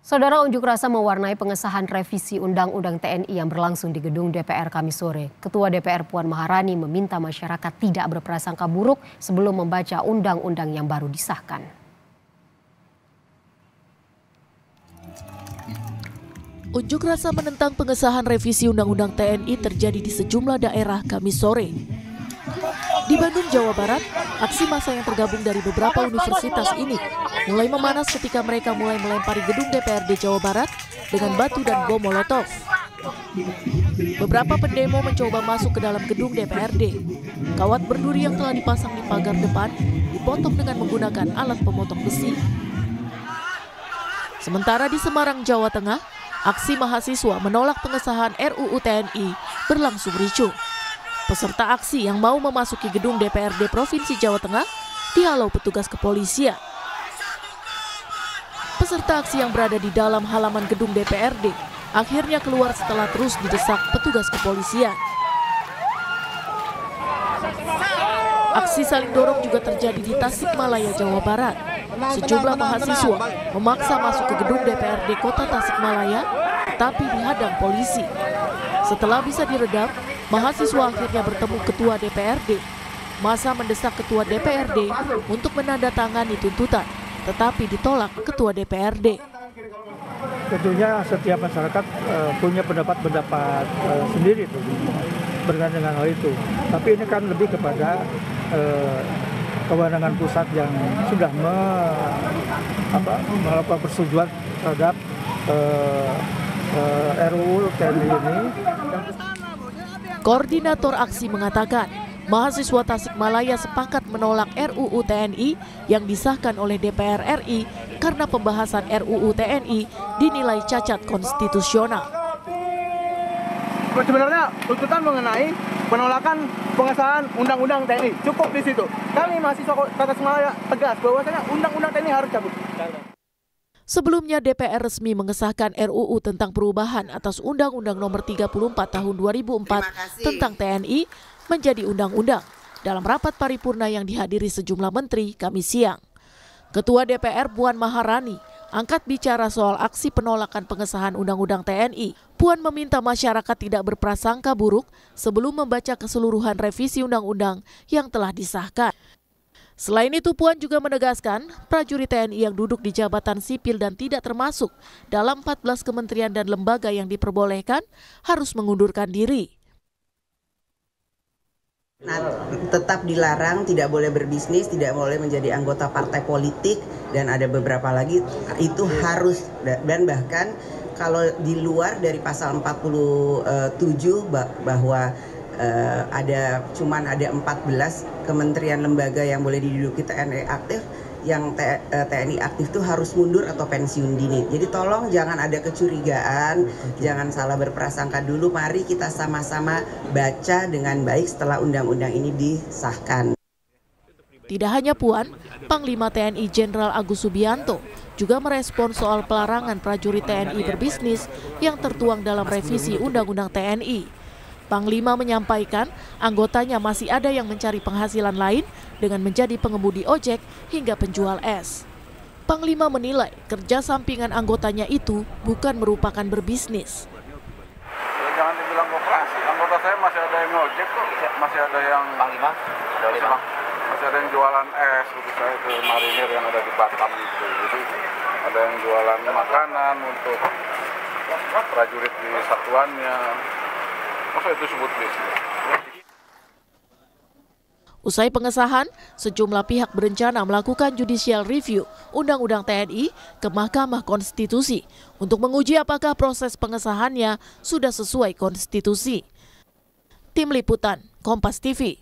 Saudara, unjuk rasa mewarnai pengesahan revisi Undang-Undang TNI yang berlangsung di gedung DPR Kamis sore. Ketua DPR Puan Maharani meminta masyarakat tidak berprasangka buruk sebelum membaca undang-undang yang baru disahkan. Unjuk rasa menentang pengesahan revisi Undang-Undang TNI terjadi di sejumlah daerah Kamis sore. Di Bandung, Jawa Barat, aksi massa yang tergabung dari beberapa universitas ini mulai memanas ketika mereka mulai melempari gedung DPRD Jawa Barat dengan batu dan bom molotov. Beberapa pendemo mencoba masuk ke dalam gedung DPRD. Kawat berduri yang telah dipasang di pagar depan dipotong dengan menggunakan alat pemotong besi. Sementara di Semarang, Jawa Tengah, aksi mahasiswa menolak pengesahan RUU TNI berlangsung ricuh. Peserta aksi yang mau memasuki gedung DPRD Provinsi Jawa Tengah dihalau petugas kepolisian. Peserta aksi yang berada di dalam halaman gedung DPRD akhirnya keluar setelah terus didesak petugas kepolisian. Aksi saling dorong juga terjadi di Tasikmalaya, Jawa Barat. Sejumlah mahasiswa memaksa masuk ke gedung DPRD Kota Tasikmalaya, tetapi dihadang polisi. Setelah bisa diredam, mahasiswa akhirnya bertemu Ketua DPRD. Massa mendesak Ketua DPRD untuk menandatangani tuntutan, tetapi ditolak Ketua DPRD. Tentunya setiap masyarakat punya pendapat sendiri tuh berkaitan dengan hal itu. Tapi ini kan lebih kepada kewenangan pusat yang sudah melakukan persetujuan terhadap RUU TNI ini. Koordinator aksi mengatakan, mahasiswa Tasikmalaya sepakat menolak RUU TNI yang disahkan oleh DPR RI karena pembahasan RUU TNI dinilai cacat konstitusional. Sebenarnya tuntutan mengenai penolakan pengesahan Undang-Undang TNI cukup di situ. Kami mahasiswa Tasikmalaya tegas bahwasanya Undang-Undang TNI harus cabut. Sebelumnya DPR resmi mengesahkan RUU tentang perubahan atas Undang-Undang Nomor 34 Tahun 2004 tentang TNI menjadi undang-undang dalam rapat paripurna yang dihadiri sejumlah menteri Kamis siang. Ketua DPR Puan Maharani angkat bicara soal aksi penolakan pengesahan Undang-Undang TNI. Puan meminta masyarakat tidak berprasangka buruk sebelum membaca keseluruhan revisi undang-undang yang telah disahkan. Selain itu, Puan juga menegaskan prajurit TNI yang duduk di jabatan sipil dan tidak termasuk dalam 14 kementerian dan lembaga yang diperbolehkan harus mengundurkan diri. Tetap dilarang, tidak boleh berbisnis, tidak boleh menjadi anggota partai politik, dan ada beberapa lagi itu harus, dan bahkan kalau di luar dari pasal 47 bahwa ada 14 kementerian lembaga yang boleh diduduki TNI aktif, yang TNI aktif itu harus mundur atau pensiun dini. Jadi tolong jangan ada kecurigaan, jangan salah berprasangka dulu. Mari kita sama-sama baca dengan baik setelah undang-undang ini disahkan. Tidak hanya Puan, Panglima TNI Jenderal Agus Subianto juga merespon soal pelarangan prajurit TNI berbisnis yang tertuang dalam revisi Undang-Undang TNI. Panglima menyampaikan anggotanya masih ada yang mencari penghasilan lain dengan menjadi pengemudi ojek hingga penjual es. Panglima menilai kerja sampingan anggotanya itu bukan merupakan berbisnis. Jangan dibilang koperasi, anggota saya masih ada yang ojek kok, masih ada yang Panglima, masih ada yang jualan es, untuk saya ke marinir yang ada di Batam itu. Jadi ada yang jualan makanan untuk prajurit di satuannya. Masa itu sebut bisnis? Usai pengesahan, sejumlah pihak berencana melakukan judicial review Undang-Undang TNI ke Mahkamah Konstitusi untuk menguji apakah proses pengesahannya sudah sesuai konstitusi. Tim Liputan, Kompas TV.